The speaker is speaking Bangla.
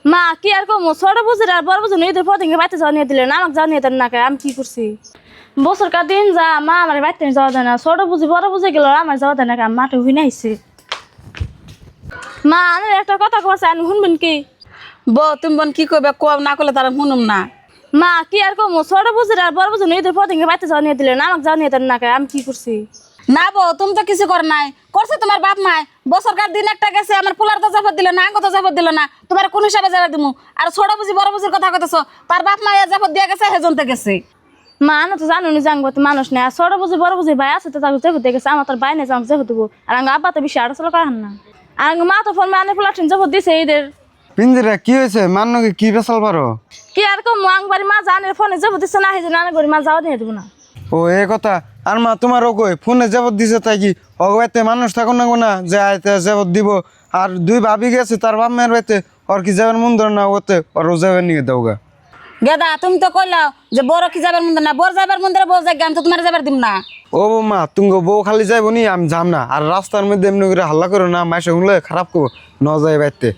মা কি আর কম ছোট বুঝে আর বড় বুঝে নিজেদের পদিনকে বাইতে যাওয়া নিয়ে দিলেন আমাকে যাওয়া নিয়ে দেন না আমি কি করছি বছর কার দিন যা মা আমার বাইতে যাওয়া দেয় না ছোট বুঝি বড় বুঝে গেল আমার যাওয়া দেয় না মাঠে হুই নাইছে মা আমি একটা কথা কইছে আমি শুনবেন কি তুমি বোন কি করবে কম না করলে তারা শুনুম না। মা কি আর কম ছোট বুঝে আর বড় বুঝে নিজেদের পদিনকে বাইতে যাওয়া নিয়ে দিলেন আমাকে যাওয়া নিয়ে দেন না আমি কি করছি না বউ তুমি তো কিছু কর নাই, করছে তোমার বাপ মাই। বছরকার দিন একটা গেছে, আমার পোলার তো জাফর দিল না, আঙ্গ তো জাফর দিল না, তোমার কোন হিসাবে যাবে দিমু? আর ছোট বুঝি বড় বুঝির কথা কইতেছো, তার বাপ মায়ের জাফর দিয়ে গেছে হেজনতে গেছে। মা আমি তো জানো জানবো তো মানুষ নেই আর ছোট বুঝি বড় বুঝি ভাই আছে তো তাকে জেফে দেখেছে আমার তোর ভাই নেই আমাকে জেফে দেবো আর আঙ্গ আব্বা তো বেশি আড়াচলা করেন না আর আঙ্গ মা তো ফোন মানে পোলাঠিন জেফে দিছে ঈদের পিঞ্জিরা কি হয়েছে মান্নকে কি বেসাল পারো? কি আর কম আঙ্গ বাড়ি মা জানে ফোনে জেফে দিচ্ছে না হেজে নানা করি মা যাওয়া দিয়ে দেবো না ও এ কথা। আর মা তোমার ও কই ফোনে জবাব দিছে তাই কি অগবাইতে মানুষ থাকুন না যে আইতে জবাব দিব? আর দুই ভাবি গেছে তার বাপ মায়ের বাড়িতে, ওর কি যাবেন মন ধর না ওতে ওর যাবেন নিয়ে দাওগা। গেদা তুমি তো কইলাও যে বড় কি যাবার মন্দির না, বড় যাবার মন্দিরে বউ যাই, আমি তো তোমার যাবার দিব না। ও মা তুমি বউ খালি যাইব নি, আমি যাম না। আর রাস্তার মধ্যে এমনি করে হাল্লা করো না, মাইসে শুনলে খারাপ করবো ন যায় বাড়িতে।